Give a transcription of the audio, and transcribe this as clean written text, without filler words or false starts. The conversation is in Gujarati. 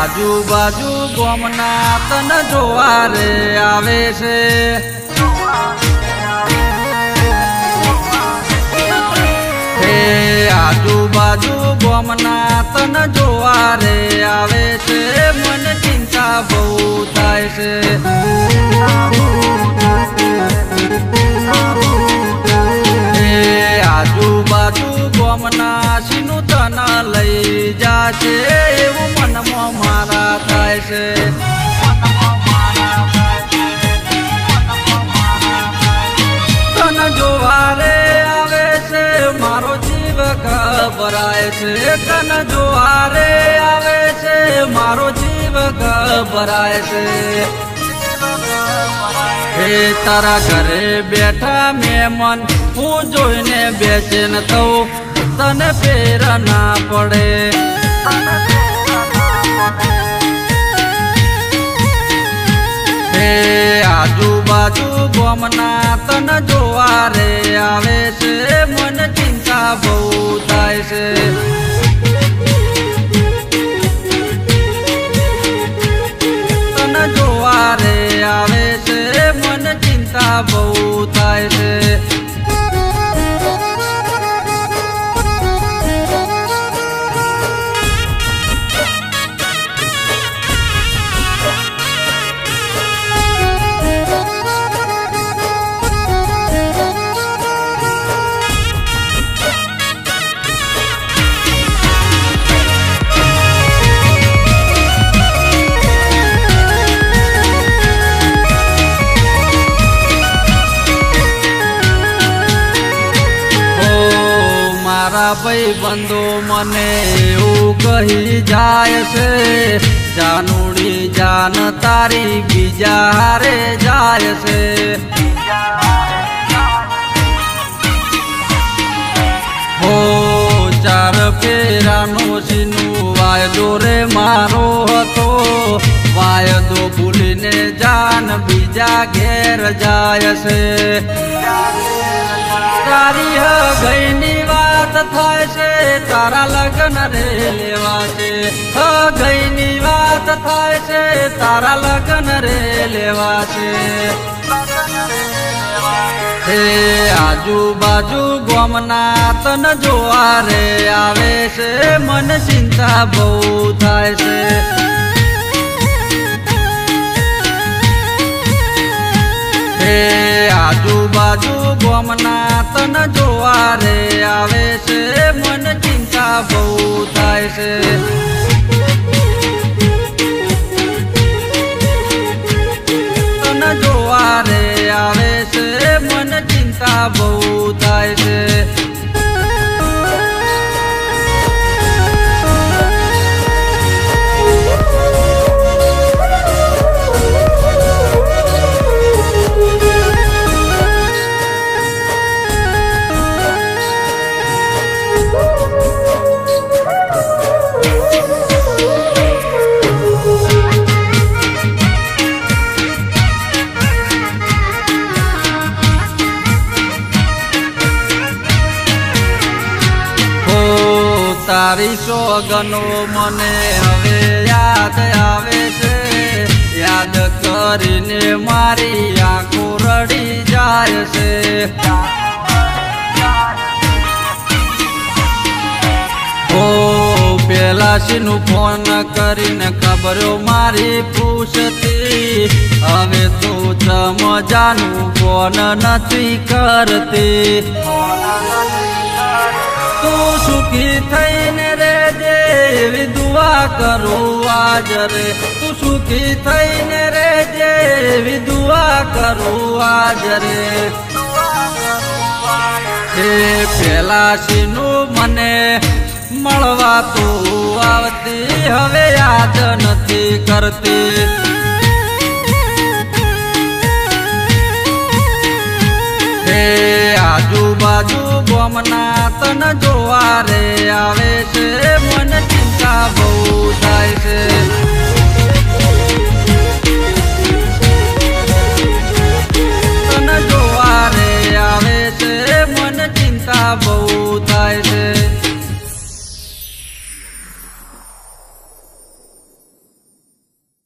આજુબાજુ ગોમના તન જોવા રે આવે છે હે આજુબાજુ ગોમના તન જોવા રે આવે છે મને ચિંતા બહુ થાય છે આજુબાજુ ગોમના સીનું તન લઈ જાશે એવું મનમાં મારા થાય છે તન જોવા રે આવે છે મારો જીવ ઘબરાય છે તન જોવા રે આવે છે મારો જીવ ઘબરાય છે હે તારા ઘરે બેઠા મહેમાન હું જોઈને બેચેન થઉં તને ફેર ના પડે હે આજુબાજુ ગોમના તન જોવા રે આવે છે મને ચિંતા બહુ થાય છે તન જોવા રે આવે છે મને ચિંતા બહુ થાય છે ભાઈ બંધો મને એવું કહી જાય છે જાનુડી જાન તારી બીજા હારે જાય છે હો ચાર ફેરાનો સીનું વાયદો રે મારો હતો વાયદો ભૂલીને જાન બીજા ઘેર જાય છે તારી ગઈની વાત થાય છે તારા લગ્ન રે લેવા છે ગઈની વાત થાય છે તારા લગ્ન રે લેવા છે હે આજુબાજુ ગોમના તન જોવા રે આવે છે મને ચિંતા બહુ થાય છે હે આજુબાજુ ગોમના તન જોવા રે આવે છે મને ચિંતા બહુ થાય છે તન જોવા રે આવે છે મને ચિંતા બહુ થાય છે તારી સોગનો મને હવે યાદ આવે છે યાદ કરીને મારી આંખો રડી જાય છે ઓ પેલા સીનું ફોન કરીને ખબરો મારી પૂછતી હવે તો ચમજાનું ફોન નથી કરતી તું સુખી થઈને રેજે એવી દુઆ કરું આજ રે તું સુખી થઈને રેજે એવી દુઆ કરું આજ રે હે પેલા સીનું મને મળવા તું આવતી હવે યાદ નથી કરતી હે આજુબાજુ ગોમના તન જોવા રે આવે છે મને ચિંતા બહુ થાય છે તન જોવા રે આવે છે મને ચિંતા બહુ